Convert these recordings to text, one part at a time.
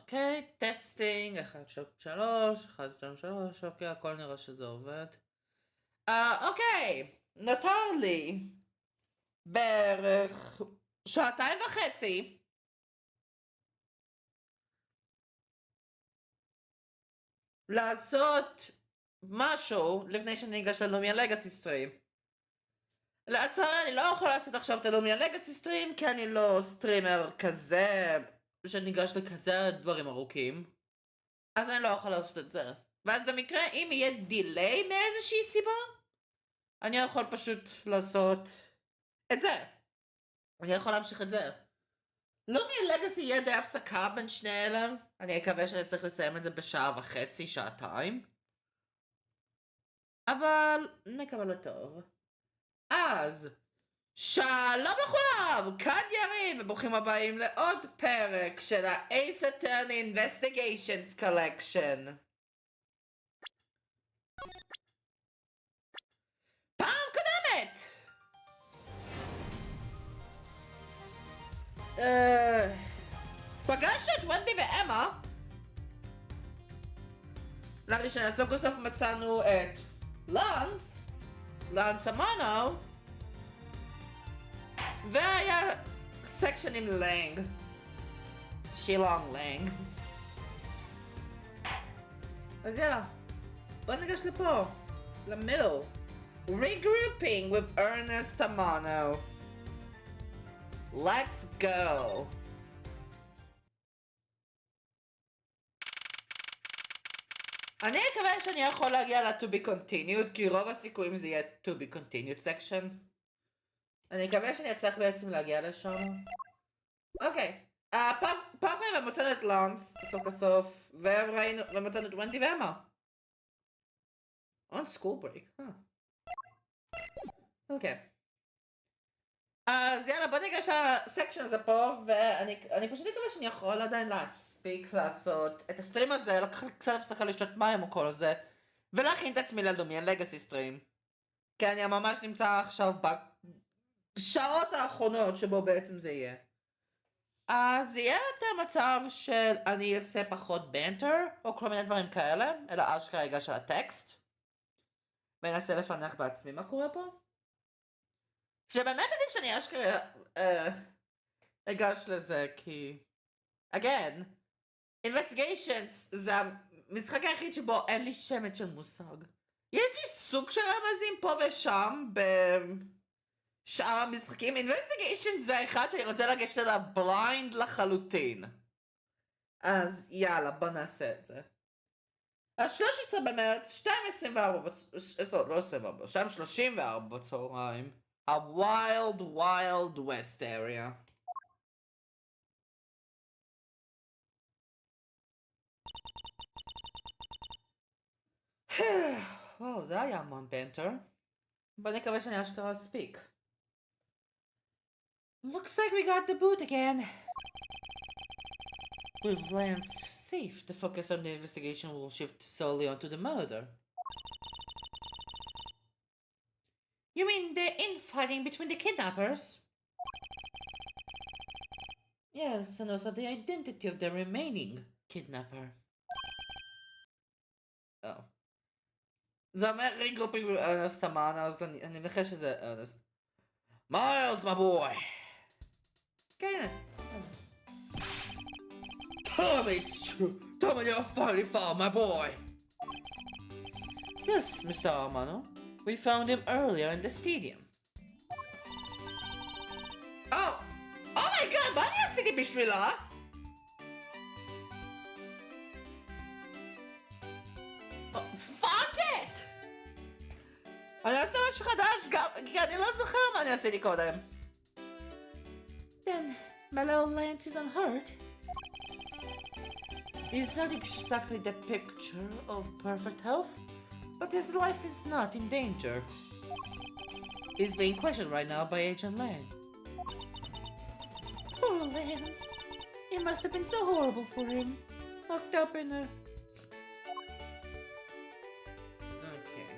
אוקיי, טסטינג, 1, 2, 3, 1, 2, 3, אוקיי, הכל נראה שזה עובד. אוקיי, נותר לי בערך 2.5 שעות לעשות משהו לפני שאני אגש ללומיה לגאסי סטרים. לצערי אני לא יכול לעשות עכשיו את הלומיה לגאסי סטרים כי אני לא סטרימר כזה שניגש לכזה דברים ארוכים, אז אני לא יכול לעשות את זה. ואז במקרה אם יהיה דיליי מאיזושהי סיבה אני יכול פשוט לעשות את זה. אני יכול להמשיך את זה. לומיה לגאסי יהיה די הפסקה בין שני אלה. אני מקווה שאני צריך לסיים את זה בשעה וחצי, שעתיים, אבל נקבל לטוב. אז שלום לכולם, כאן ירין וברוכים הבאים לעוד פרק של ה-Ace Attorney Investigations Collection. פעם קודמת פגשנו את ונדי ואמה. לראשונה סוף כל סוף מצאנו את לנס אמונו, והיה סקשן עם לנג, שילונג לנג. אז יאללה, בוא ניגש לפה, למידל. Regrouping with Ernest Amano. Let's go. אני מקווה שאני יכול להגיע ל-to be continued, כי רוב הסיכויים זה יהיה to be continued section. אני מקווה שאני אצליח בעצם להגיע לשם. אוקיי, פעם קודם מצאנו את לנס בסוף הסוף, ומצאנו את ונדי ואמה. On school break, אוקיי. אז יאללה, בוא ניגש לסקשן הזה פה, ואני פשוט מקווה שאני יכול עדיין להספיק לעשות את הסטרים הזה, לקחת קצת הפסקה לשתות מים או כל הזה, ולהכין את עצמי ללומיה לגאסי סטרים. כי אני ממש נמצא עכשיו בשעות האחרונות שבו בעצם זה יהיה. אז יהיה יותר מצב של אני אעשה פחות בנטר, או כל מיני דברים כאלה, אלא אשכרה אגש על הטקסט, ואנסה לפענח בעצמי מה קורה פה. שבאמת עדיף שאני אשכרה אגש לזה, כי again, investigations זה המשחק היחיד שבו אין לי שמץ של מושג. יש לי סוג של רמזים פה ושם בשאר המשחקים. investigations זה האחד שאני רוצה לגשת אליו בליינד לחלוטין. אז יאללה, בוא נעשה את זה. ה-13 במרץ, 2:24 לא 24, 2:34 בצהריים. ה-Wild Wild West area. וואו, זה היה המון בנטר. בוא נקווה שאני אשכרה אספיק. Looks like we got the boot again. With Lance safe, the focus on the investigation will shift solely onto the murder. You mean the infighting between the kidnappers? Yes, and also the identity of the remaining kidnapper. Oh. זה אומר ריגרופינג ארנסט אמאנו, אז אני מנחש שזה ארנסט. מיילס, my boy! כן. Tell me it's true! Tell me you're finally found, my boy! Yes, Mr. Amano. We found him earlier in the stadium. Oh my god, מה אני עשיתי בשבילה? Fuck it! אני אעשה משהו חדש גם, כי אני לא זוכר מה אני עשיתי קודם. Then, my little Lance is unhurt. He's not exactly the picture of perfect health, but his life is not in danger. He's being questioned right now by Agent Lang. Poor Lance. It must have been so horrible for him. Locked up in a... Okay.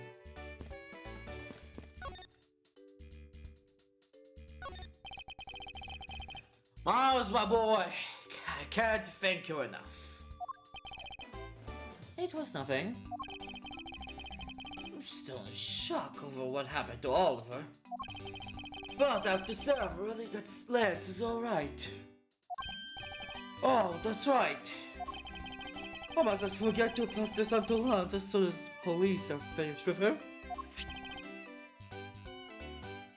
Miles, my boy. I can't thank you enough. It was nothing. I'm still in shock over what happened to Oliver. But after really that Lance is alright. Oh, that's right. I mustn't forget to pass this on to Lance as soon as police are finished with her.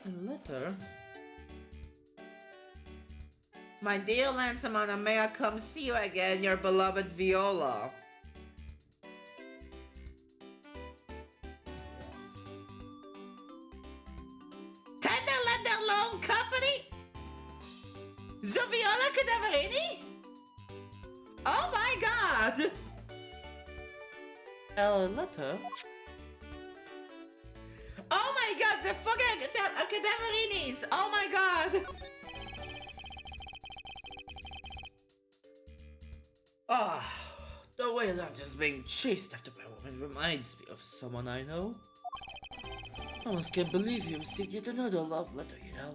A letter? My dear Lansamana, may I come see you again, your beloved Viola. Tender Loan Company? The Viola Cadaverini? Oh my god! A letter? Oh my god, the fucking Cadaverinis! Oh my god! Ah, the way Lance is being chased after by woman reminds me of someone I know. I almost can't believe you received yet another love letter, you know.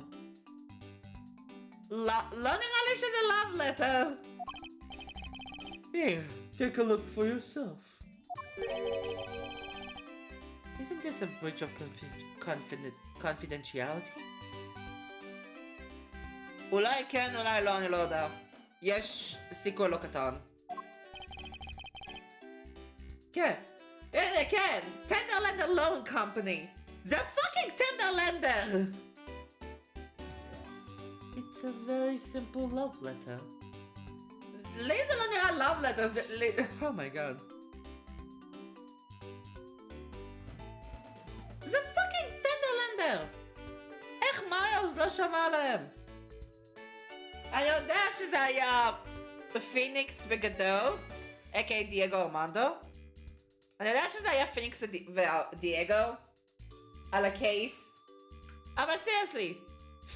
Learning English is a love letter! Here, take a look for yourself. Isn't this a breach of confidentiality? אולי כן, אולי לא, אני לא יודע. יש סיכוי לא קטן. כן, כן, Tenderlander Loan Company. The fucking Tenderlander! It's a very simple love letter. לי זה לא נראה love letter, זה... Oh my god. זה פאקינג טנדרלנדר! איך מיילס לא שמע עליהם? אני יודע שזה היה פיניקס וגדות, a.k.a. דייגו ארמנדו. אני יודע שזה היה פיניקס ודייגו על הקייס. אבל סיריוסלי,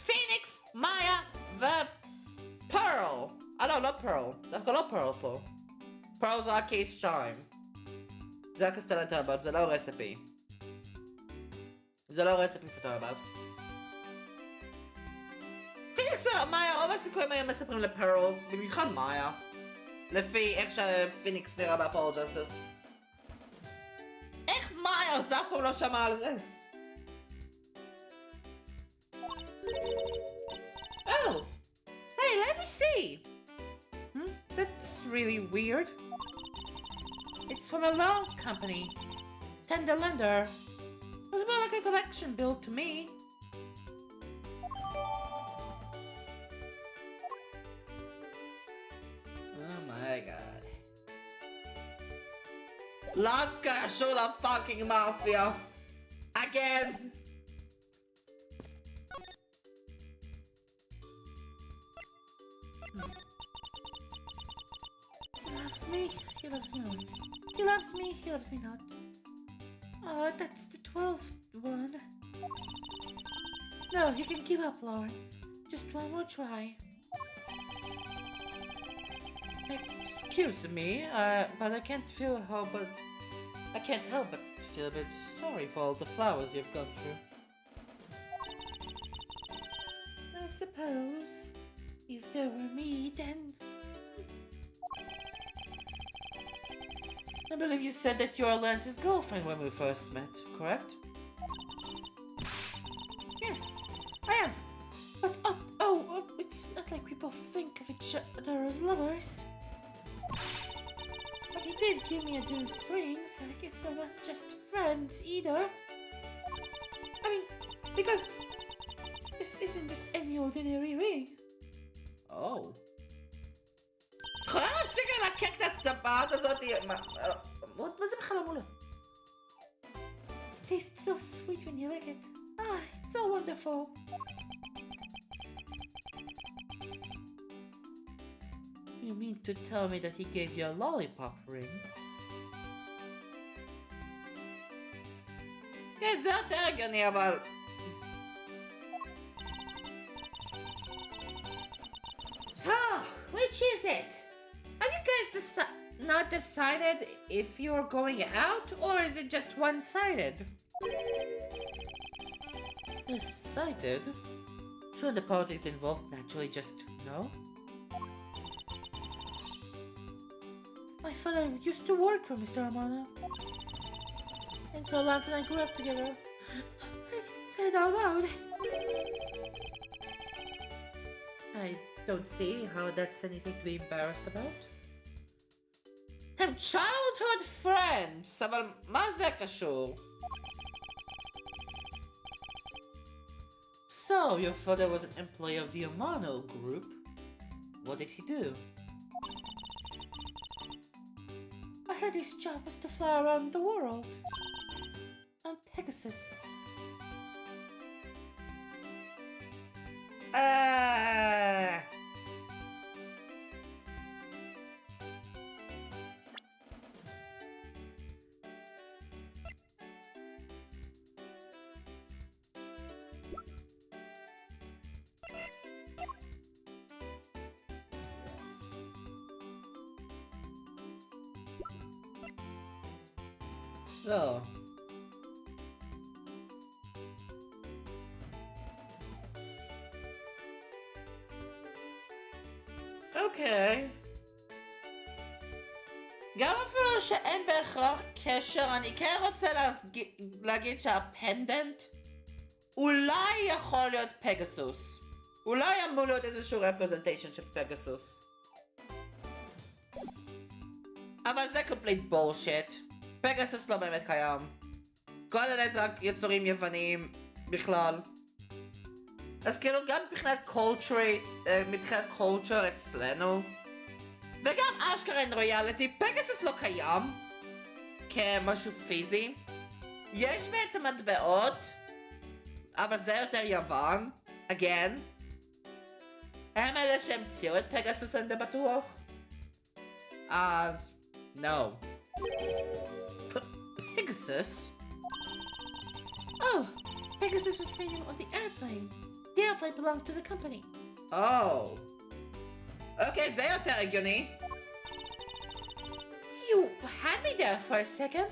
פיניקס, מאיה ופרל. לא פרל. דווקא לא פרל פה. פרל זה רק קייס 2. זה רק הסטלנט הבא, זה לא רסיפי. זה לא רסיפי פותר הבא. פיניקס ומאיה, רוב הסיכויים היו מספרים לפרלס, במיוחד מאיה. לפי איך שפיניקס נראה באפולוג'סטס. איך מאיה אף פעם לא שמע על זה? Oh! Hey, let me see! That's really weird. It's from a loan company. Tenderlander. Looks more like a collection bill to me. Oh my god. Lance gonna show the fucking mafia. Again. He loves me, he loves me not. He loves me, he loves me not. Oh, that's the 12th one. No, you can give up, Lauren. Just one more try. Excuse me, but I can't help but feel a bit sorry for all the flowers you've gone through. I suppose, if there were me, then... I believe you said that you're Lance's girlfriend when we first met, correct? Yes, I am. But, it's not like we both think of each other as lovers. But he did give me a deuce ring, so I guess we're not just friends either. I mean, because this isn't just any ordinary ring. Oh. יכולה להפסיק ללקק את הטבעת הזאת? מה זה בכלל אמרו? Tastes so sweet when you lick it. Ah, it's so wonderful. You mean to tell me that he gave you a lollipop ring? כן, זה יותר הגיוני, אבל... So, which is it? Have you guys not decided if you're going out, or is it just one-sided? Decided? Sure, the parties involved naturally just know? My father used to work for Mr. Amano. And so Lance and I grew up together. I said out loud. I don't see how that's anything to be embarrassed about. הם childhood friends, אבל מה זה קשור? So, your father was an employee of the Amano group. What did he do? I heard his job was to fly around the world. On Pegasus. Oh. אוקיי. גם אפילו שאין בהכרח קשר, אני כן רוצה להגיד שהפנדנט אולי יכול להיות פגסוס. אולי אמור להיות איזשהו רפרזנטיישן של פגסוס. אבל זה complete bullshit. פגסוס לא באמת קיים. כל אלה זה רק יצורים יווניים בכלל. אז כאילו גם מבחינת culture אצלנו, וגם אשכרה אין ריאליטי, פגסוס לא קיים כמשהו פיזי. יש בעצם מטבעות, אבל זה יותר יוון, again. הם אלה שהמציאו את פגסוס, אני די בטוח. אז, no. Pegasus? Oh, Pegasus was the name of the airplane. The airplane belonged to the company. Oh. Okay, זה יותר הגיוני. You had me there for a second.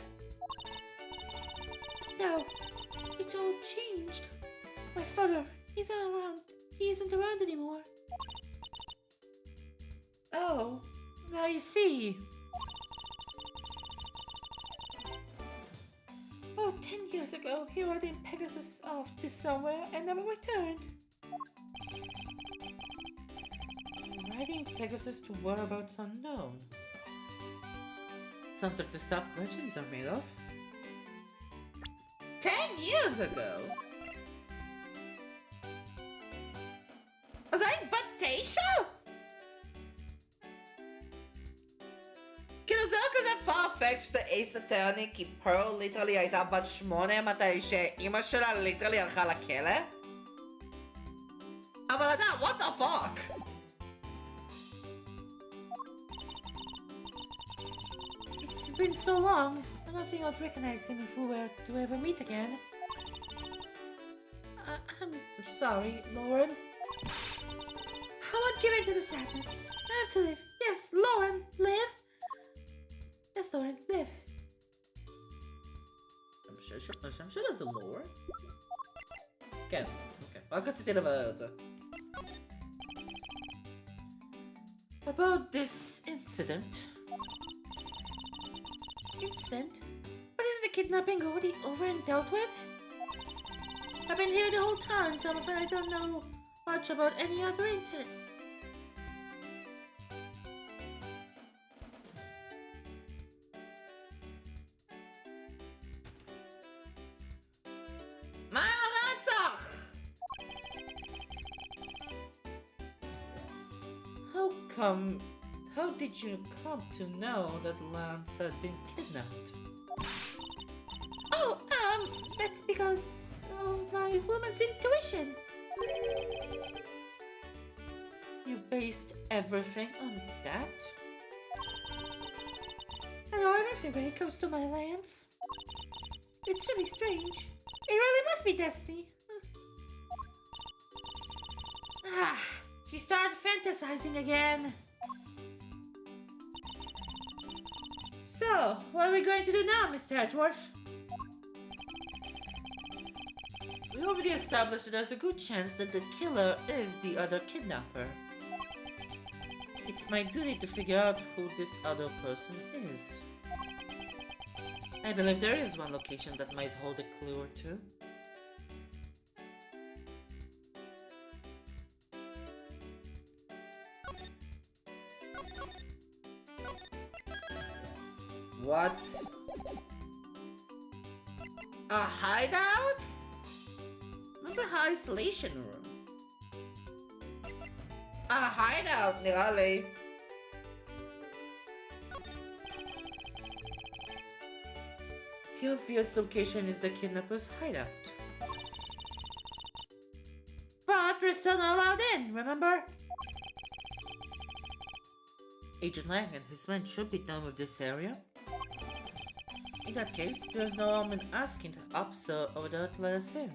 No, it's all changed. My father, he's not around. He isn't around anymore. Oh, I see. Oh, 10 years ago, he rode in Pegasus off to somewhere and never returned. Riding Pegasus to whereabouts unknown. Sounds like the stuff legends are made of. 10 years ago? Was I but 9? כאילו זה לא כזה farfetched לאייס אטרני, כי פרל ליטרלי הייתה בת 8 מתי שאימא שלה ליטרלי הלכה לכלא? אבל אדם, what the fuck? It's been so long, I don't think I'd recognize him if we were to ever meet again. I'm sorry, Lauren. I won't give in to the sadness. I have to live. Yes, Lauren, live. Yes, Lauren, live. השם שלה זה לורן? כן, אוקיי. רק רציתי לברר את זה. About this incident. Incident? But isn't the kidnapping already over and dealt with? I've been here the whole time, so I'm afraid I don't know much about any other incident. How did you come to know that Lance had been kidnapped? Oh, that's because of my woman's intuition. You based everything on that? I know everybody comes to my lands. It's really strange. It really must be destiny. She started fantasizing again. So, what are we going to do now, Mr. Edgeworth? We already established that there's a good chance that the killer is the other kidnapper. It's my duty to figure out who this other person is. I believe there is one location that might hold a clue or two. What? A hideout? What's the isolation room? A hideout, נראה לי. The obvious location is the kidnapper's hideout. But we're still not allowed in, remember? Agent Lang and his men should be done with this area. In that case, there's no harm in asking the officer over there to let us in.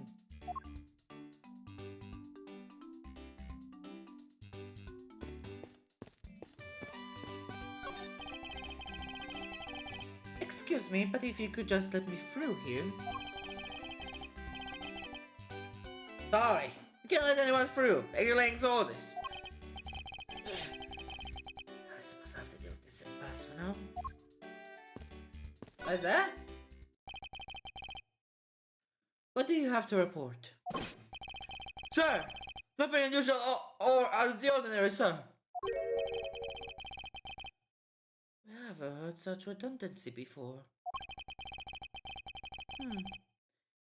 Excuse me, but if you could just let me through here. Sorry, you can't let anyone through. Agent Lang's orders. I suppose I have to deal with this impasse for now. What is that? What do you have to report? Sir! Nothing unusual or out of the ordinary, sir. Never heard such redundancy before.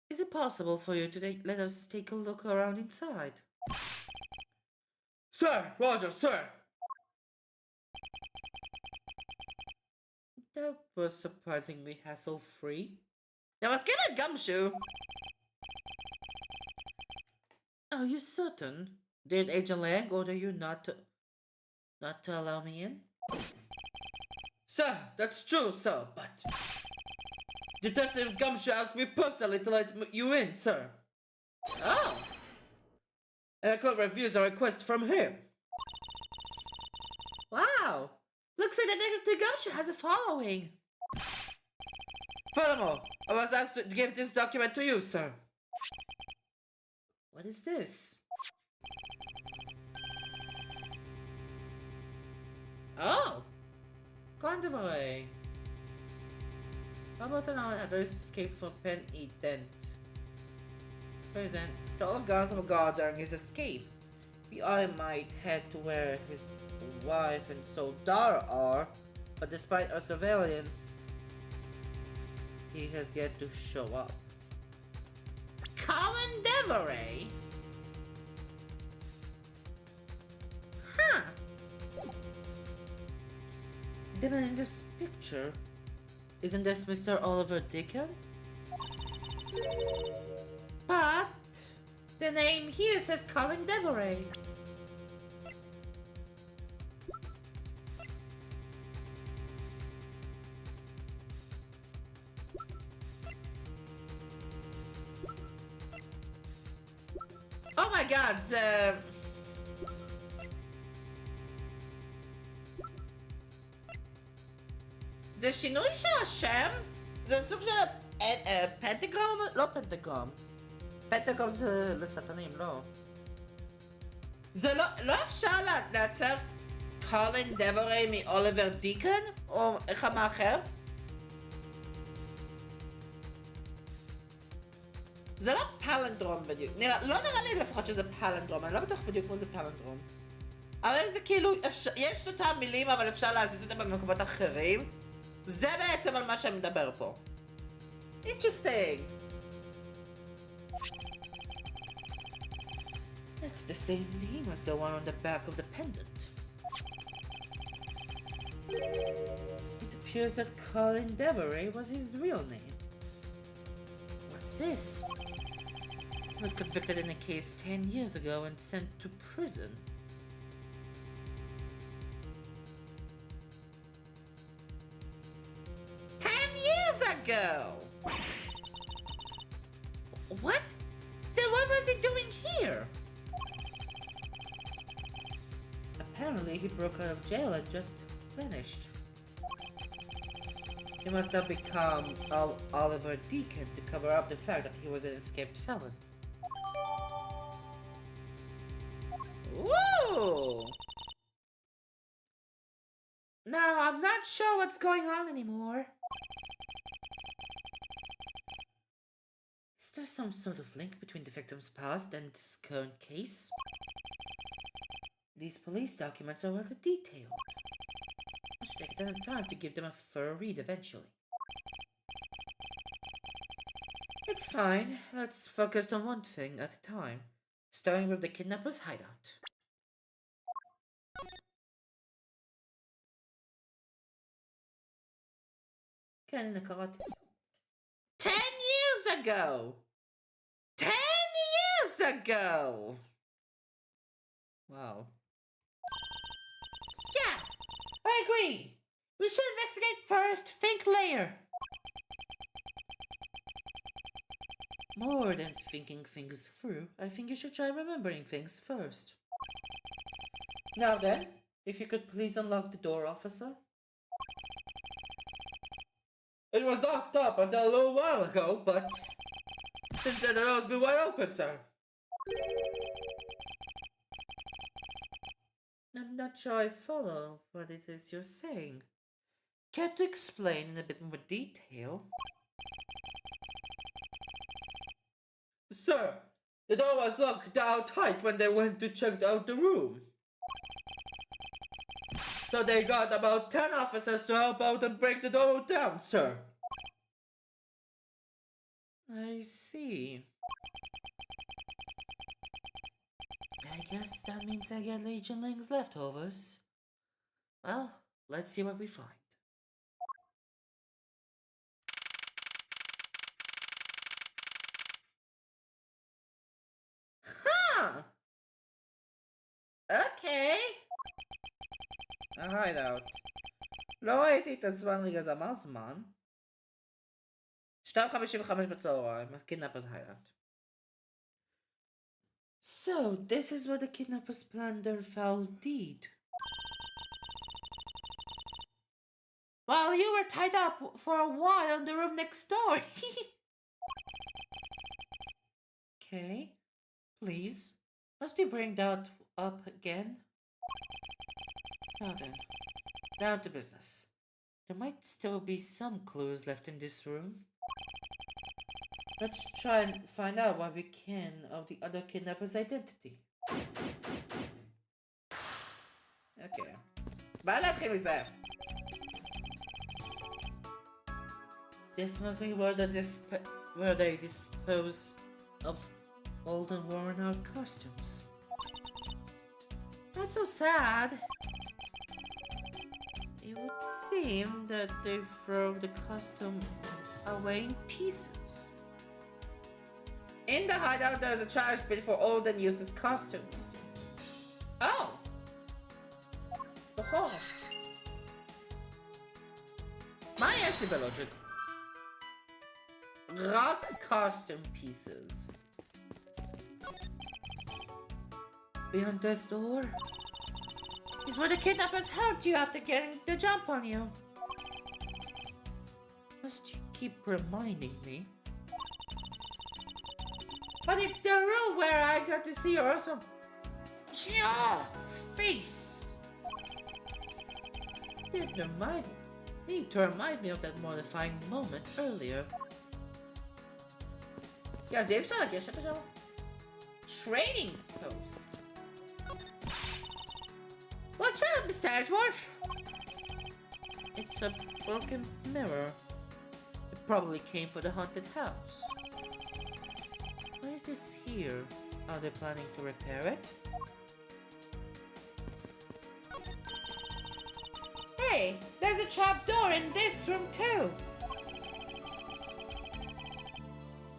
Is it possible for you to let us take a look around inside? Sir! Roger, sir! That was surprisingly hassle-free. Now let's get a gumshoe! Are you certain? Did Agent Lang order you not to allow me in? Sir, that's true, sir, but... Detective Gumshoe asked me personally to let you in, sir. Oh! And I could refuse a request from him. Wow! Looks like Detective Gumshoe has a following. Furthermore, I was asked to give this document to you, sir. What is this? Oh! Kind of a way. How about an others escape from Pen Dent? Present, stole guns from a guard during his escape. The other might head to where his wife and sole daughter are, but despite our surveillance, he has yet to show up. Colin Deveray? Huh. The man in this picture, isn't this Mr. Oliver Deacon? But the name here says Colin Deveray. Oh my god, זה שינוי של השם? זה סוג של פנטגרם? לא פנטגרם. פנטגרם זה לשטנים, לא. זה לא אפשר לעצב קולין דברי מאוליבר דיקן? או כמה אחר? זה לא פלנדרום בדיוק. לא נראה לי לפחות שזה פלנדרום, אני לא בטוח בדיוק כמו זה פלנדרום. אבל זה כאילו, יש אותם מילים אבל אפשר להזיז אותם במקומות אחרים. זה בעצם על מה שמדבר פה. Interesting. It's the same name as the one on the back of the pendant. It appears that Colin Deveray was his real name. What's this? He was convicted in a case 10 years ago and sent to prison. Go. What? Then what was he doing here? Apparently he broke out of jail and just vanished. He must have become Oliver Deacon to cover up the fact that he was an escaped felon. Woo! I'm not sure what's going on anymore. Is there some sort of link between the victim's past and this current case? These police documents are well detailed. I should take the time to give them a thorough read eventually. It's fine. Let's focus on one thing at a time, starting with the kidnapper's hideout. كان نقرأت 10 years ago! 10 years ago! Wow. Yeah, I agree. We should investigate first, think later. More than thinking things through, I think you should try remembering things first. Now then, if you could please unlock the door, officer. It was locked up until a little while ago, but since then the door's been wide open, sir. I'm not sure I follow what it is you're saying. Care to explain in a bit more detail? Sir, the door was locked down tight when they went to check out the room. So they got about 10 officers to help out and break the door down, sir. I see. I guess that means I get Legion Ling's leftovers. Well, let's see what we find. Huh! Okay. hideout. לא ראיתי את הזמן רגע, זה אמר זמן. 2:55 בצהריים, kidnapper's hideout. So, this is what the kidnappers planned their foul deed. While you were tied up for a while in the room next door. Okay, please, must you bring that up again? Now then, down to business. There might still be some clues left in this room. Let's try and find out what we can of the other kidnapper's identity. Okay. בא להתחיל מזה. This must be where they dispose of old and worn out costumes. Not so sad. It would seem that they throw the costume away in pieces. In the hideout, there is a trash bin for old and useless costumes. Oh! Oh. מה יש לי בלוג'יק? רק costume pieces. Behind this door is where the kidnappers helped you after getting the jump on you. Must you keep reminding me? But it's the room where I got to see your awesome face. Need to remind me of that mortifying moment earlier. Yeah, Dave shot again. Training post. Watch out, Mr. Edgeworth. It's a broken mirror. It probably came for the haunted house. Why is this here? Are they planning to repair it? Hey, there's a trapdoor in this room too.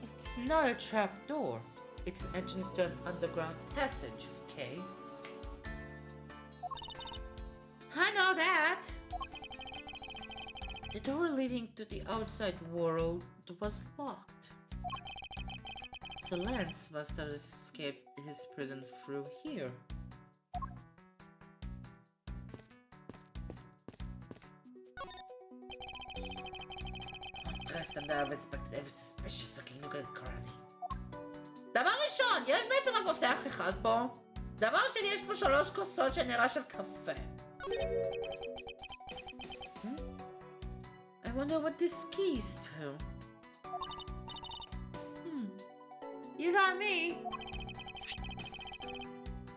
It's not a trapdoor. It's an entrance to an underground passage, okay? I know that. The door leading to the outside world was locked. So Lance must have escaped his prison through here. Trust them that I've inspected every suspicious looking nook and cranny. דבר ראשון, יש בעצם רק מפתח אחד פה. דבר שני, יש פה 3 כוסות שנראה של קפה. wonder what this key's to. You got me!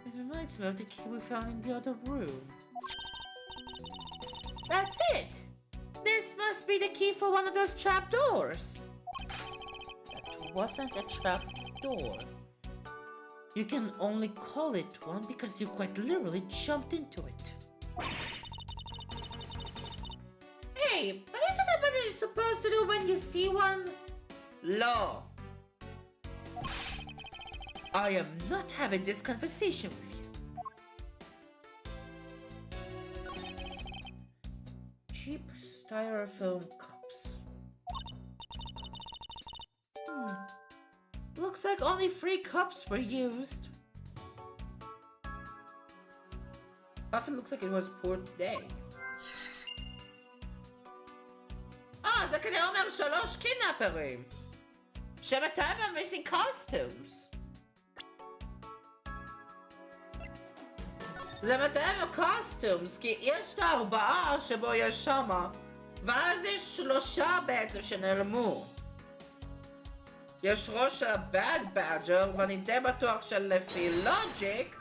It reminds me of the key we found in the other room. That's it! This must be the key for one of those trapdoors. That wasn't a trapdoor. You can only call it one because you quite literally jumped into it. Hey, but isn't that what you're supposed to do when you see one? Law. I am not having this conversation with you. Cheap styrofoam cups. Looks like only 3 cups were used. Often looks like it was poured today. זה כנראה אומר 3 קידנאפרים שמתאם הם missing costumes. זה מתאם ה-costumes כי יש את 4 שבו יש שמה ואז יש 3 בעצם שנעלמו. יש ראש של ה-bad badger ואני די בטוח שלפי לוג'יק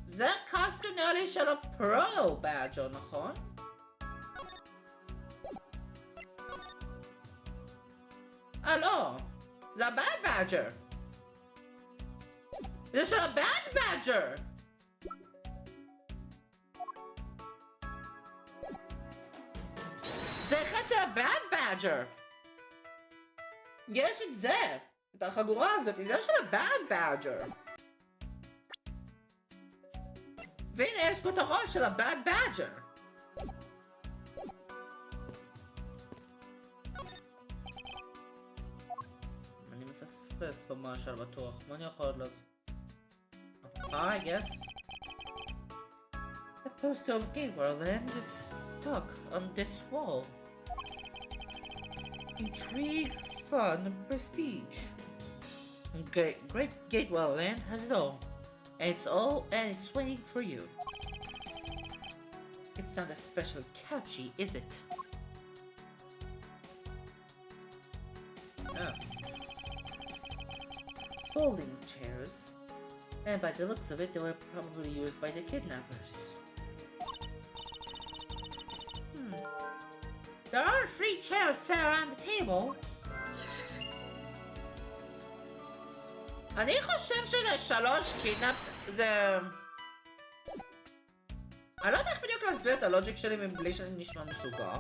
זה קוסטום נראה לי של הפרו בדג'ר, נכון? לא, זה הבאד בדג'ר. זה של הבאד בדג'ר. זה אחד של הבאד בדג'ר. יש את זה, את החגורה הזאת, זה של הבאד בדג'ר. והנה יש פה את הראש של הבאד בדג'ר. אני מפספס פה משהו בטוח, מה אני יכול עוד לעשות? I guess. The poster of Gateworland is stuck on this wall. Intrigue, fun, prestige. Great Gateworland has it all. And it's waiting for you. It's not especially catchy, is it? Oh. Folding chairs. And by the looks of it, they were probably used by the kidnappers. There are 3 chairs set around the table. אני חושב שזה 3 קידנאפ... זה... אני לא יודע איך בדיוק להסביר את הלוג'יק שלי מבלי שאני נשמע משוגע.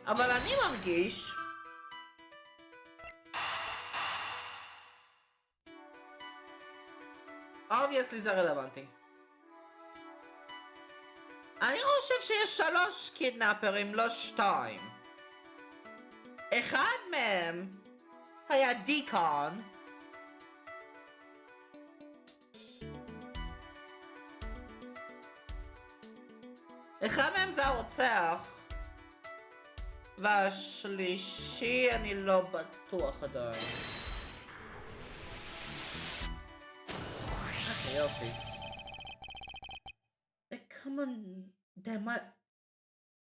אבל אני מרגיש... obviously זה רלוונטי. אני חושב שיש 3 קידנאפרים, לא 2. אחד מהם... היה דיקון. אחד מהם זה הרוצח. והשלישי אני לא בטוח עדיין. יופי. The common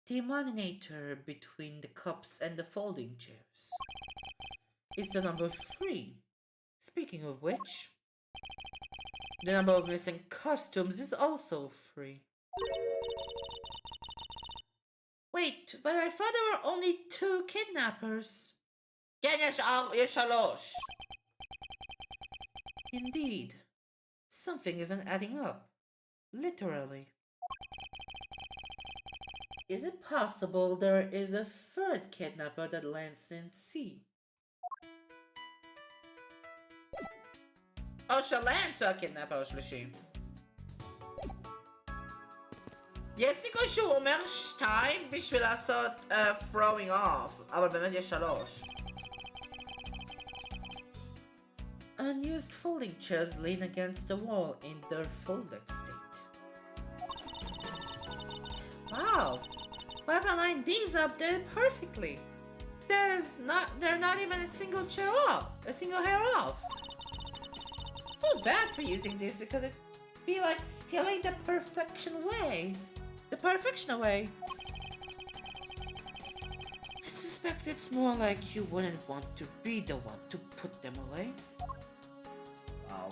denominator between the cups and the folding chairs. It's the number 3. Speaking of which, the number of missing costumes is also 3. Wait, but I thought there were only 2 kidnappers. כן, יש 3. Indeed. Something isn't adding up. Literally. Is it possible there is a 3rd kidnapper that lands in sea? או שלנץ הוא הקדנאפר השלישי. יש סיכוי שהוא אומר 2 בשביל לעשות throwing off, אבל באמת יש 3. Unused folding chairs lean against the wall in their folded state. Wow! Whoever lined these up did it perfectly. They're not even a single chair off, a single hair off. Feel bad for using this because be like stealing the perfection away. The perfection away. I suspect it's more like you wouldn't want to be the one to put them away. Wow.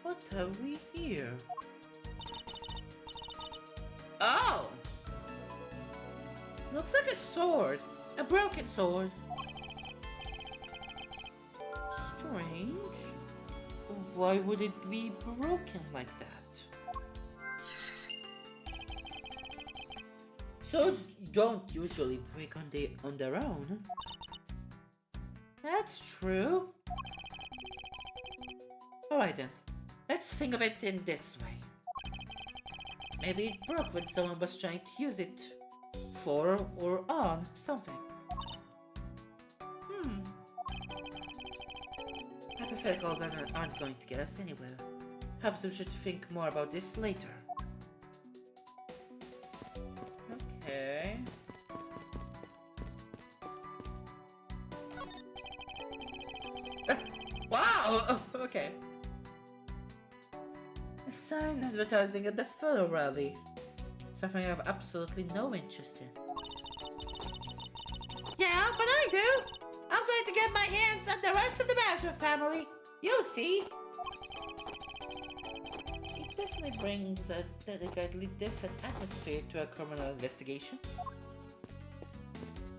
What have we here? Oh! Looks like a sword. A broken sword. Strange. Why would it be broken like that? Swords don't usually break on their own. That's true. Alright then. Let's think of it in this way. Maybe it broke when someone was trying to use it for or on something. Hypotheticals aren't going to get us anywhere. Perhaps we should think more about this later. Okay. Wow! Okay. A sign advertising at the photo rally. Something I have absolutely no interest in. Yeah, but I do! I'm going to get my hands on the rest of the Badger family. You'll see. It definitely brings a delicately different atmosphere to a criminal investigation.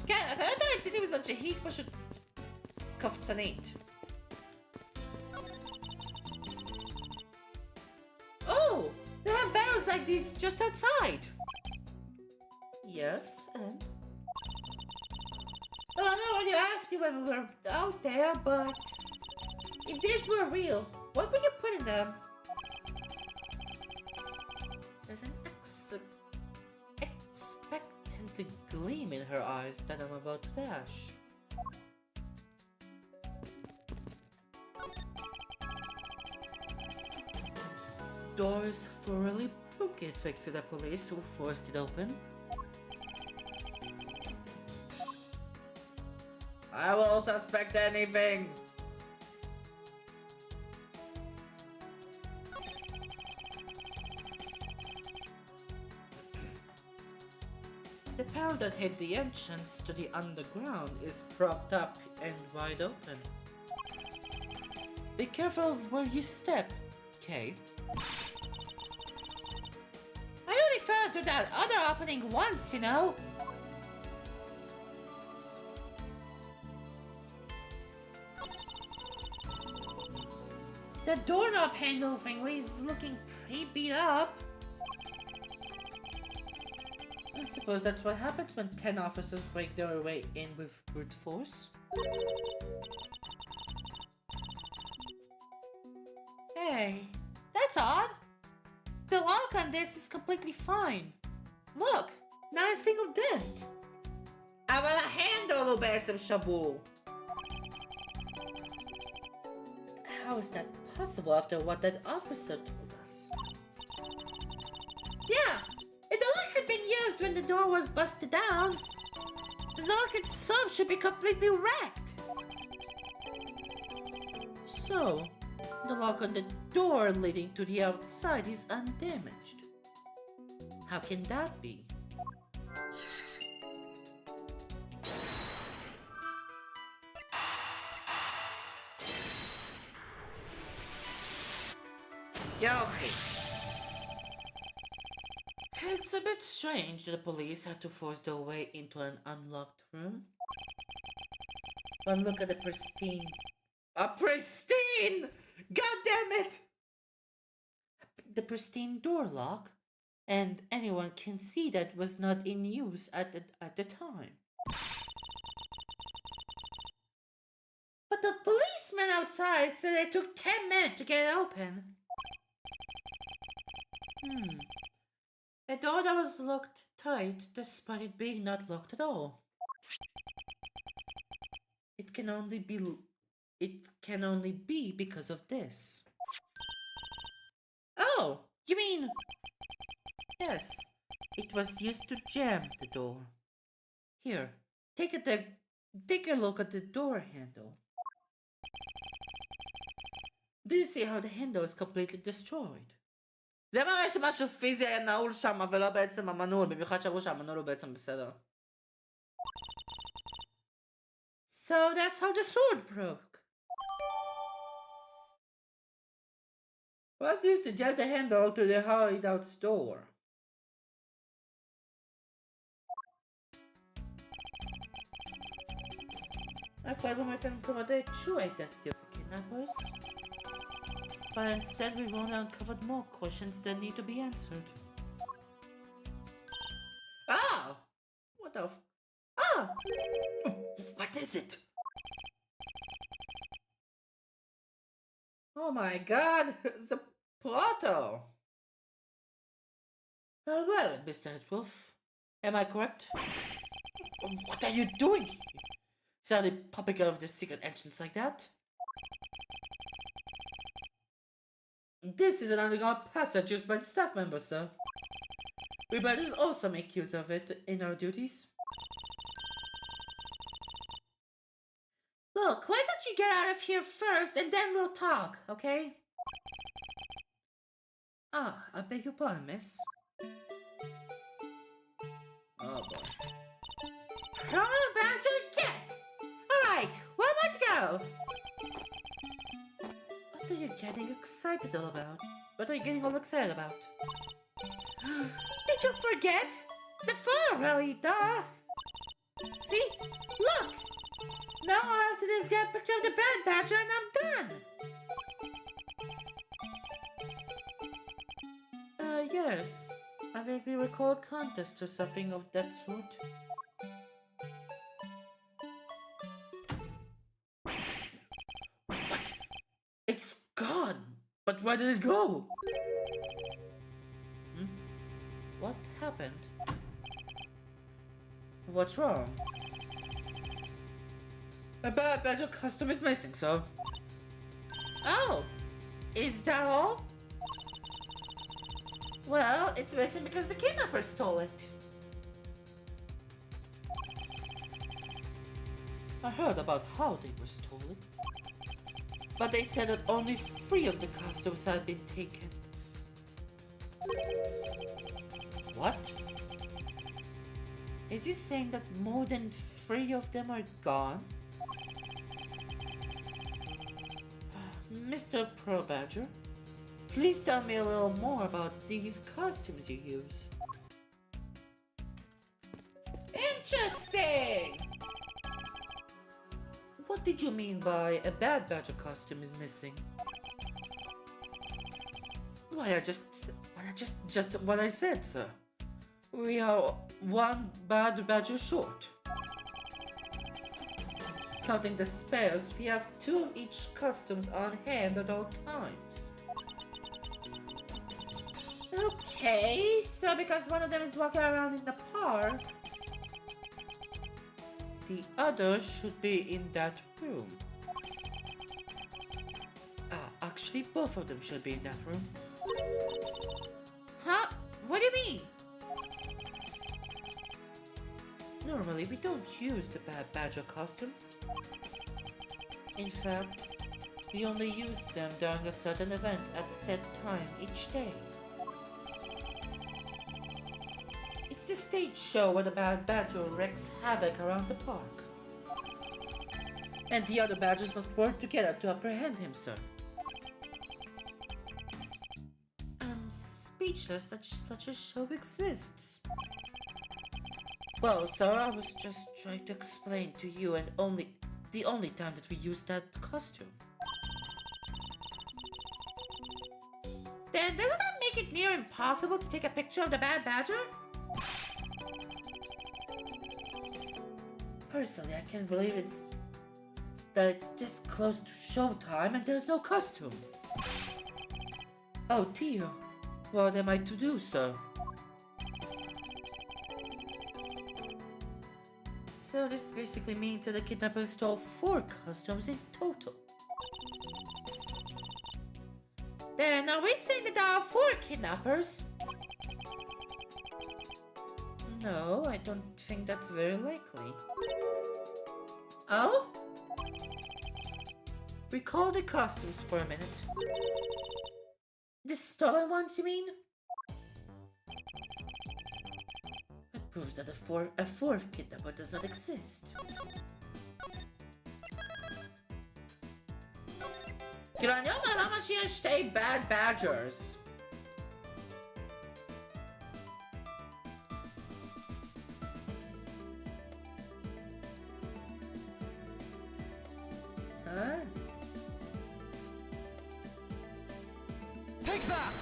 كان أتوقع إن مش بتشهيك مش كفتنيت. Oh, they have barrels like these just outside. Yes, and? Well, I know when you asked you when we were out there, but if these were real, what would you put in them? There's an expectant gleam in her eyes that I'm about to dash. Door is thoroughly broken thanks to the police who forced it open. I will suspect anything. The panel that hid the entrance to the underground is propped up and wide open. Be careful of where you step, Kay. I only fell through that other opening once, you know. The doorknob handle thingy is looking pretty beat up. I suppose that's what happens when 10 officers break their way in with brute force. Hey, that's odd. The lock on this is completely fine. Look, not a single dent. I want a handle ubercem shabu. How is that possible after what that officer told us? Yeah, if the lock had been used when the door was busted down, the lock itself should be completely wrecked. So, the lock on the door leading to the outside is undamaged. How can that be? Guilty. It's a bit strange that the police had to force their way into an unlocked room. But look at the pristine... A pristine! God damn it! The pristine door lock, and anyone can see that was not in use at the time. But the policeman outside said it took 10 minutes to get it open. A door that was locked tight despite it being not locked at all. It can only be because of this. Oh, you mean... Yes, it was used to jam the door. Here, take a look at the door handle. Do you see how the handle is completely destroyed? זה מראה שמשהו פיזי היה נעול שם, ולא בעצם המנעול, במיוחד שאמרו שהמנעול הוא בעצם בסדר. So that's how the sword broke. Was used to jet the handle to the hideout's door. I thought we might uncover the true identity of the kidnappers. But instead we've only uncovered more questions that need to be answered. Oh! What the f- Oh! What is it? Oh my god! The Proto! Well, Mr. Hedwolf. Am I correct? What are you doing? Suddenly popping out of the secret entrance like that? This is an underground passage used by the staff members, sir. We better also make use of it in our duties. Look, why don't you get out of here first and then we'll talk, okay? Ah, I beg your pardon, miss. Oh boy. How about you get? Alright, one more to go. What are you getting excited all about? What are you getting all excited about? Did you forget? The fire rally, duh! See? Look! Now all I have to do is get a picture of the bad badger and I'm done! Yes. I vaguely recall a contest or something of that sort. What? It's gone! But where did it go? What happened? What's wrong? A bad badger costume is missing, so... Oh! Is that all? Well, it's missing because the kidnappers stole it. I heard about how they were stolen. But they said that only 3 of the costumes had been taken. What? Is he saying that more than 3 of them are gone? Mr. Pro Badger, please tell me a little more about these costumes you use. Interesting! What did you mean by a bad badger costume is missing? Why, just what I said, sir. We are 1 bad badger short. Counting the spares, we have 2 of each costumes on hand at all times. Okay, so because one of them is walking around in the park, the other should be in that room. Actually, both of them should be in that room. Huh? What do you mean? Normally, we don't use the bad badger costumes. In fact, we only use them during a certain event at a set time each day. It's the stage show where the bad badger wreaks havoc around the park. And the other badgers must work together to apprehend him, sir. I'm speechless that such a show exists. Well, sir, I was just trying to explain to you and the only time that we use that costume. Then doesn't that make it near impossible to take a picture of the bad badger? Personally, I can't believe that it's this close to showtime and there's no costume. Oh dear, what am I to do, sir? So this basically means that the kidnappers stole 4 costumes in total. Then are we saying that there are 4 kidnappers? No, I don't think that's very likely. Oh? Recall the costumes for a minute. The stolen ones, you mean? That proves that a fourth kidnapper does not exist. כאילו, אני אומר למה שיש שתי bad badgers? Take that!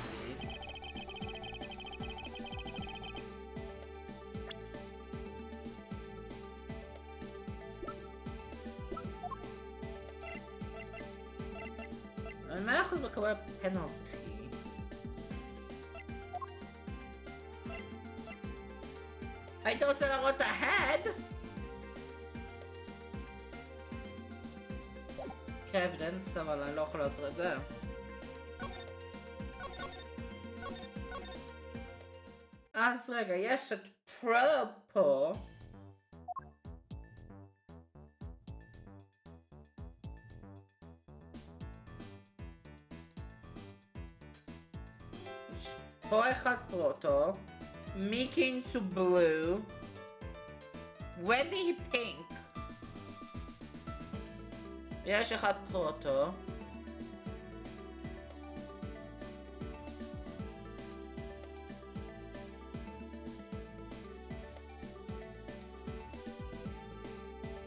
אני 100% מקבל פנלטי. היית רוצה להראות את ההד? כאבידנס, אבל אני לא יכול לעשות את זה. אז רגע, יש את פרו פה. פה אחד פרוטו, מיקינס הוא בלו, ונדי היא פינק. יש אחד פרוטו.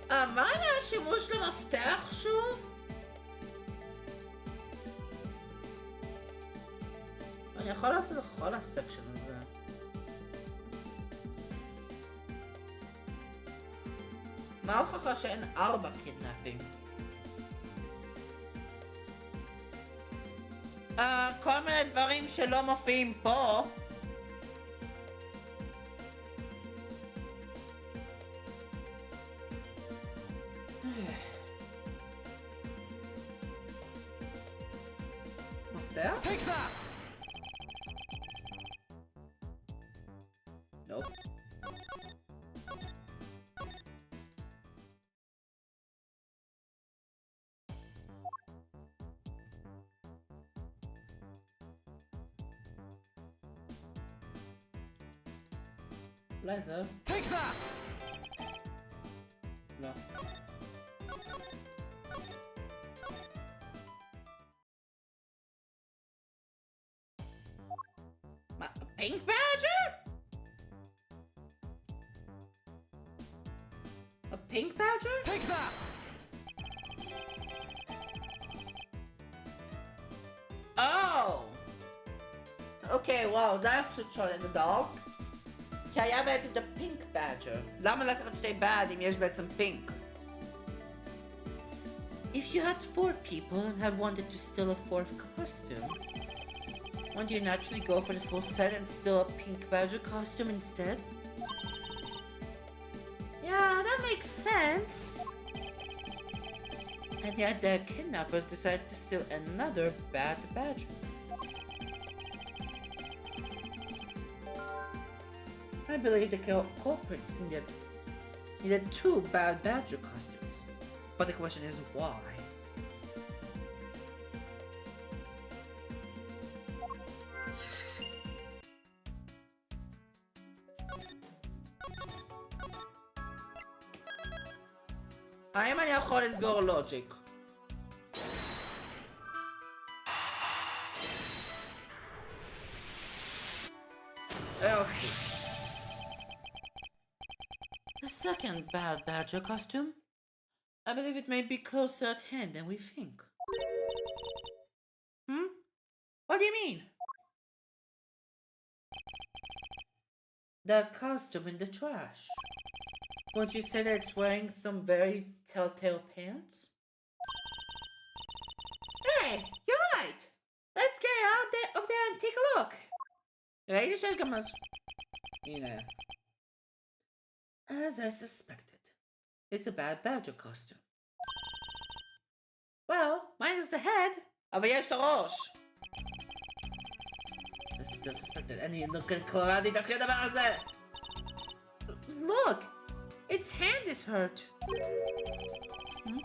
מה היה השימוש למפתח שוב? אני יכול לעשות את כל הסקשן הזה. מה ההוכחה שאין 4 קידנאפים? כל מיני דברים שלא מופיעים פה. מפתח? Take that! Nope. Lenza? Take that! No. A pink badger? A pink badger? Take that! Oh! אוקיי, וואו, זה היה פשוט שונה לדוק. כי היה בעצם את הפינק badger. למה לקחת שתי bad אם יש בעצם פינק? If you had 4 people and had wanted to steal a 4th costume, wouldn't you naturally go for the full set and steal a pink badger costume instead? Yeah, that makes sense. And yet the kidnappers decided to steal another bad badger. I believe the culprits needed 2 bad badger costumes. But the question is why? האם אני יכול לסגור לוג'יק? יופי. The second bad badger costume? I believe it may be closer at hand than we think. Hmm? What do you mean? The costume in the trash. Won't you say that it's wearing some very telltale pants? Hey, you're right! Let's get out of there and take a look! ראיתי שיש גם אז... הנה. As I suspected, it's a bad badger costume. Well, mine is the head. אבל יש את הראש. I suspected. אני קלרדית אחרי הדבר הזה. Look! Its hand is hurt. Hmm?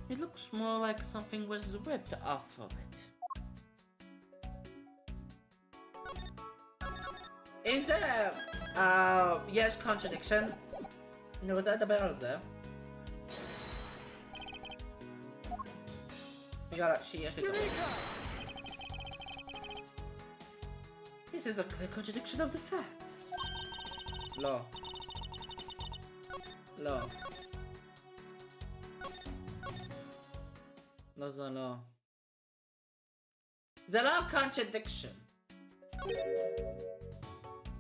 It looks more like something was ripped off of it. אם זה יש contradiction, אני רוצה לדבר על זה. בגלל שיש לי כמה. This is a clear contradiction of the facts. לא. לא. לא זה לא. זה לא contradiction.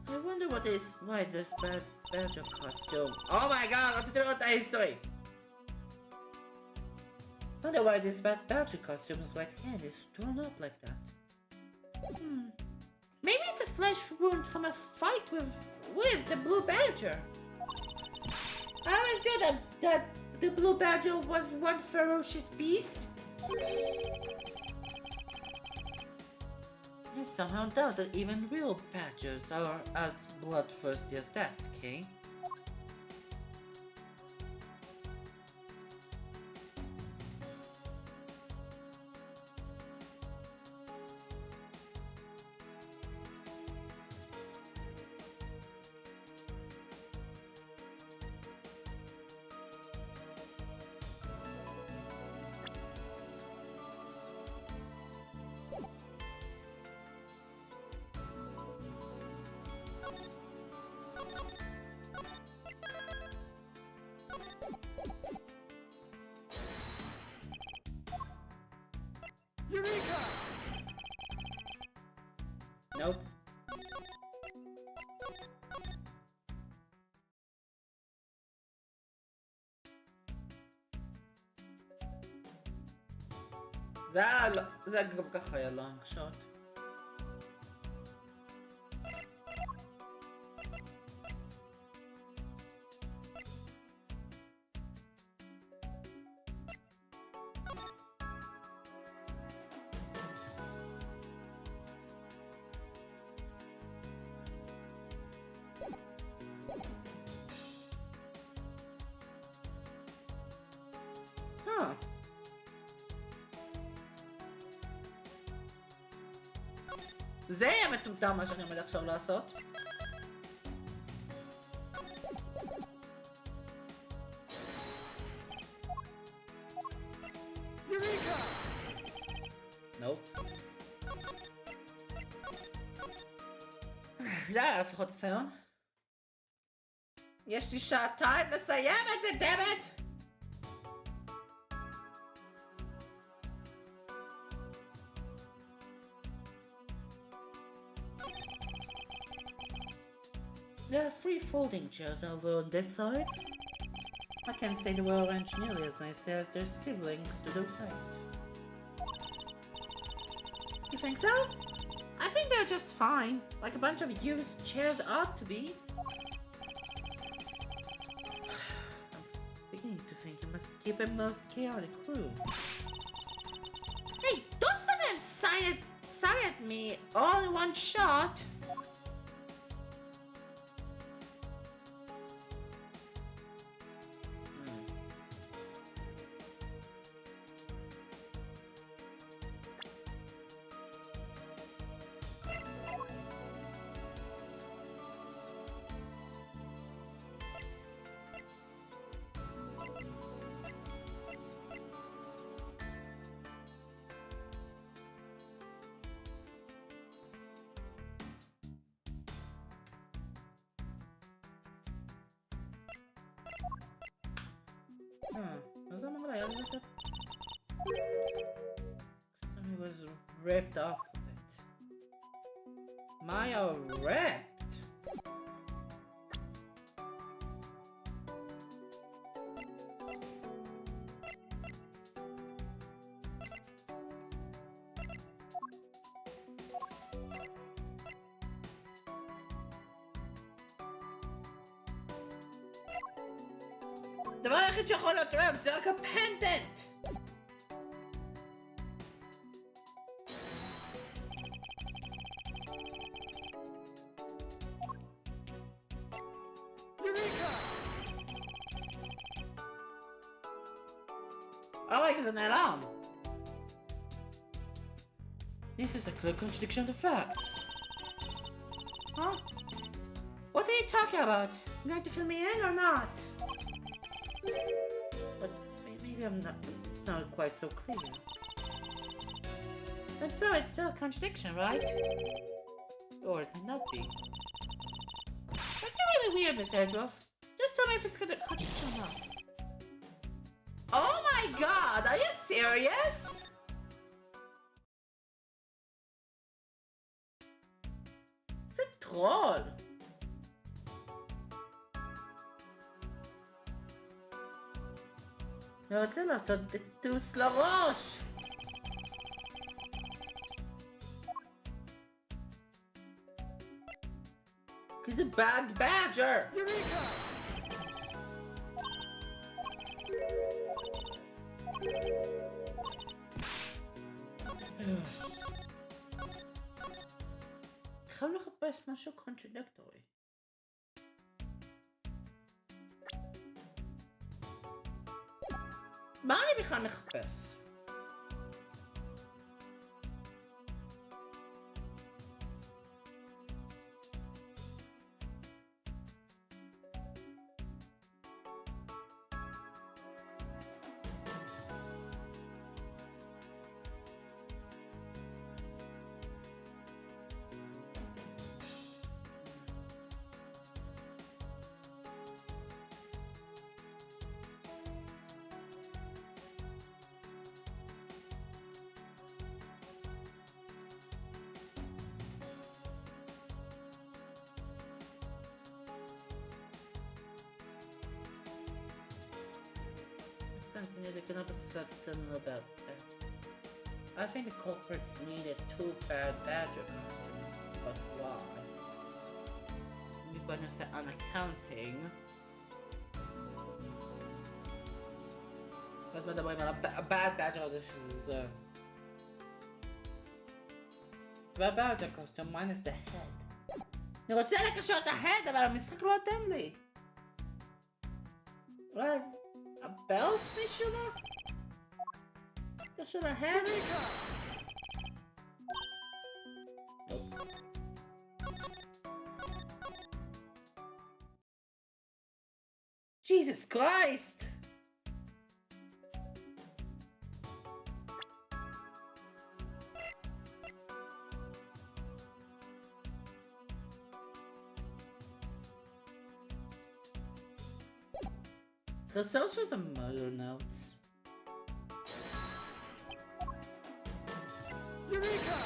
I wonder why this bad badger costume. Oh my god, רציתי לראות את ההיסטורי. I wonder why this bad badger costume's right hand is torn up like that. Maybe it's a flesh wound from a fight with the blue badger. I always knew that the blue badger was one ferocious beast. I somehow doubt that even real badgers are as bloodthirsty as that, Kay. Nope. זה גם ככה היה long shot. זה יהיה מטומטם מה שאני עומד עכשיו לעשות. נופ. זה היה לפחות ניסיון. יש לי שעתיים לסיים את זה, דמת! There are 3 folding chairs over on this side. I can't say they were arranged nearly as nicely as their siblings to the right. You think so? I think they're just fine, like a bunch of used chairs ought to be. I'm beginning to think you must keep a most chaotic room. Hey, don't stand and sigh at me all in one shot! Was that what I understood? It was ripped off of it. Maya ripped? הדבר היחיד שיכול להיות רב זה רק הפנדנט! רגע, זה נעלם. This is a clear contradiction of the facts. Huh? What are you talking about? You going to fill me in or not? But maybe I'm not. It's not quite so clear. But so it's still a contradiction, right? Or it may not be. But you're really weird, Mr. Edgeworth. Just tell me if it's a contradiction or not. Oh my god, are you serious? זה טרול. אני רוצה לעשות דטוס לראש. כי זה bad badger. חייב לחפש משהו קונטרדיקטורי. מה אני בכלל מחפש? They cannot decide to send about that. I think the culprits needed 2 bad badger costumes, but why? Maybe when you say unaccounting. אז מדברים על ה-bad badger הזה שזה... bad badger costume minus the head. אני רוצה לקשר את ה-head אבל המשחק לא נותן לי. אולי... הבלט משהו מה? קשור להד? Jesus Christ! Because those were the murder notes. Eureka!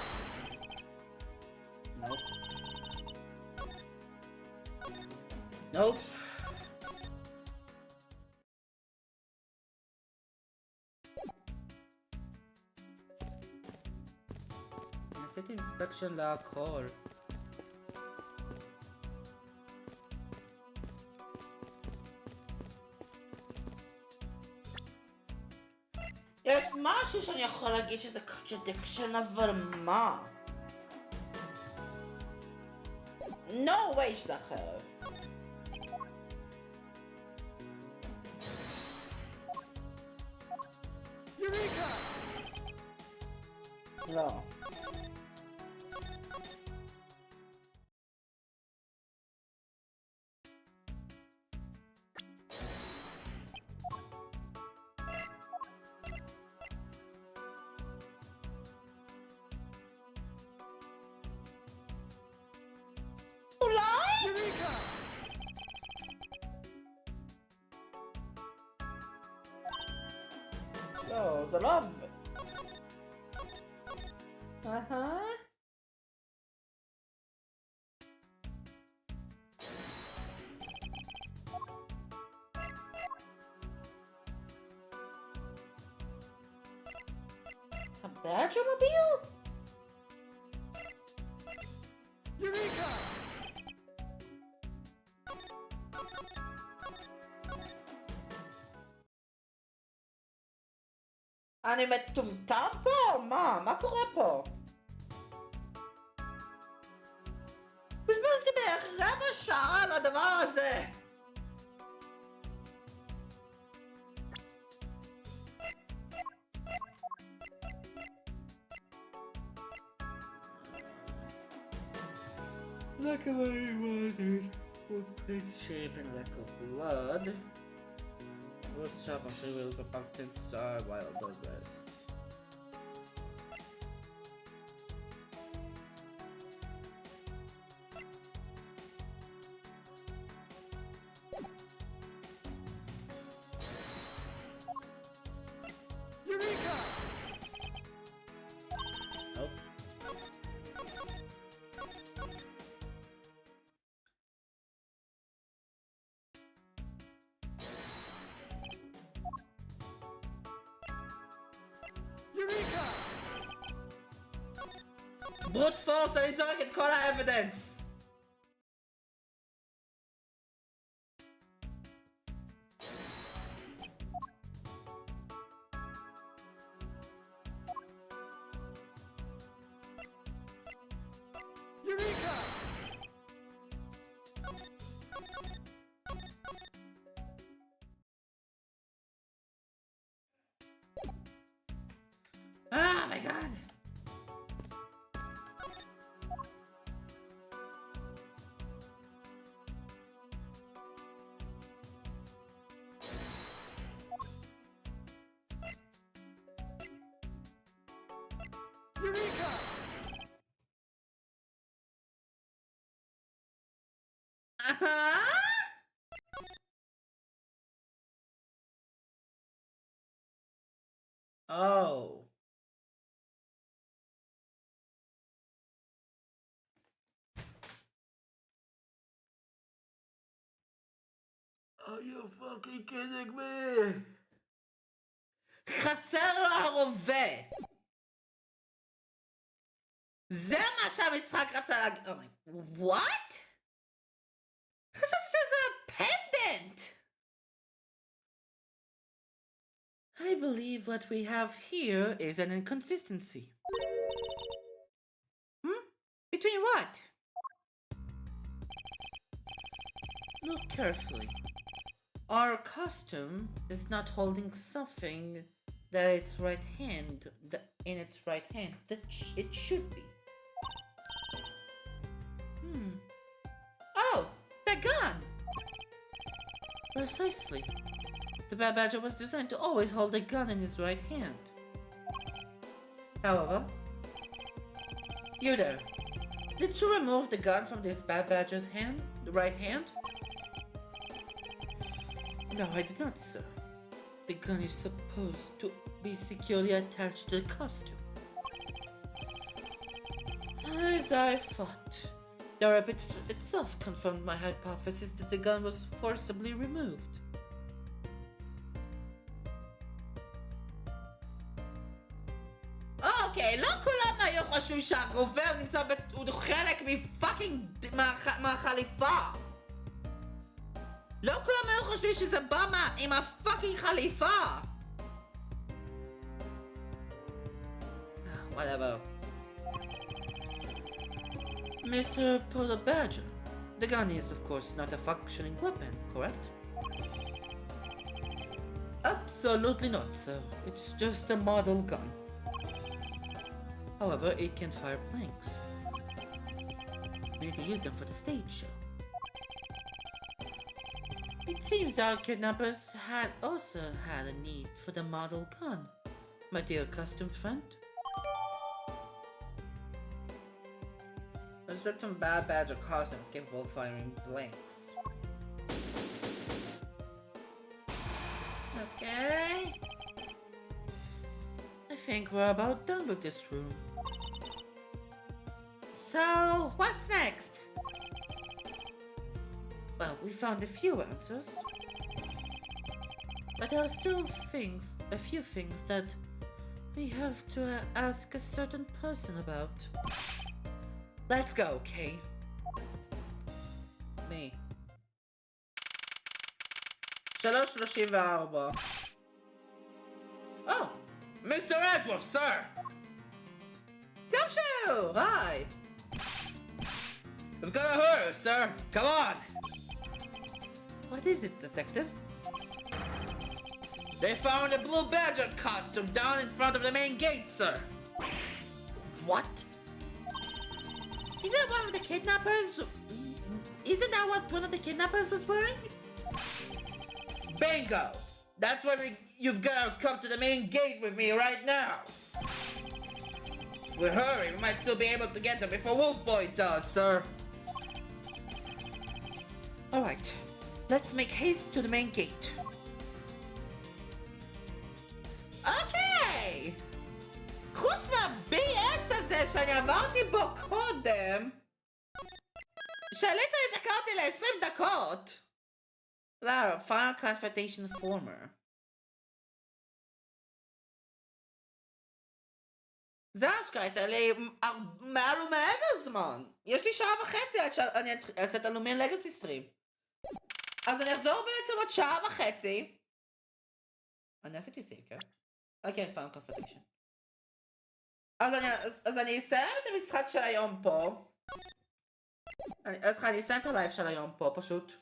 Nope. Nope. עשיתי אינספקשן להכל. יש משהו שאני יכול להגיד שזה contradiction, אבל מה? No way שזה אחרת. לא. לא, זה לא עובד. הבאג'ר מוביל? יוריקה! אני מטומטם פה? מה קורה פה? בזבזתי בערך רבע שעה על הדבר הזה. Like a very wanted. Its shape and lack of blood. Most sharp of the will for pumpkins are wild or best. Eureka! Nope. Eureka! Brute force, אני זורק את כל האבידנס! Eureka! Oh my god! Eureka! Oh. Are you fucking kidding me? חסר לו הרובה. זה מה שהמשחק רצה להגיד. What? חשבתי שזה pendant. I believe what we have here is an inconsistency. Between what? Look carefully. Our costume is not holding something that its right hand, in its right hand, that it should be. Oh, the gun! Precisely. The Bad Badger was designed to always hold a gun in his right hand. However, you there, did you remove the gun from this Bad Badger's hand, the right hand? No, I did not, sir. The gun is supposed to be securely attached to the costume. As I thought, the rabbit itself confirmed my hypothesis that the gun was forcibly removed. אוקיי, לא כולם היו חושבים שהרובה הוא חלק מפאקינג מהחליפה. לא כולם היו חושבים שזה בא עם הפאקינג חליפה. Whatever. Mr. Polo Badger, the gun is of course not a functioning weapon, correct? Absolutely not, sir. It's just a model gun. However, it can fire blanks. We need to use them for the stage show. It seems our kidnappers had also had a need for the model gun, my dear costumed friend. There's certain Bad Badger costumes capable of firing blanks. Okay. I think we're about done with this room. So, what's next? Well, we found a few answers. But there are still a few things that we have to ask a certain person about. Let's go, Kay. Me. 3:34. Oh! Mr. Edgeworth, sir! Gumshoe! Hi! We've got a hurry, sir! Come on! What is it, detective? They found a Blue Badger costume down in front of the main gate, sir! What? The Is it one of the kidnappers? Isn't that what one of the kidnappers was wearing? Bingo! That's why you've gotta come to the main gate with me right now. If we hurry, we might still be able to get there before Wolf Boy does, sir. Alright, let's make haste to the main gate. אוקיי! חוץ מה-BS הזה שאני עברתי בו קודם, שעלית לדקה אותי ל-20 דקות. לא, Final Confrontation Former. זה אשכרה, הייתה לי מעל ומעבר זמן. יש לי 1.5 שעה עד שאני אעשה את הלומיין לגאסי סטרים. אז אני אחזור בעצם עוד 1.5 שעה. אני עשיתי סייב, כן? כן, Final Confrontation. אז אני אסיים את המשחק של היום פה. אז אני אסיים את הלייב של היום פה, פשוט.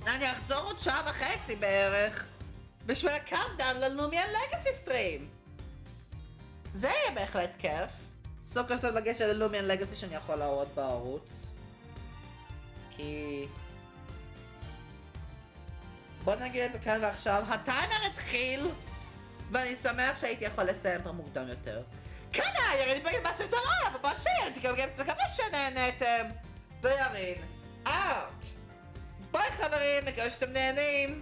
אני אחזור עוד 1.5 שעה בערך. בשביל הקאונטדאון ללומיין לגאסי סטרים. זה יהיה בהחלט כיף. סוף כל סוף לגשת ללומיין לגאסי שאני יכול להראות בערוץ. כי... בוא נגיד את זה כאן ועכשיו, הטיימר התחיל, ואני שמח שהייתי יכול לסיים פה מוקדם יותר. כאן היה ירין בגלל בסרטון עולה, ובשיר, תקווה שנהנתם. וירין, אאוט. ביי חברים, מקווה שאתם נהנים.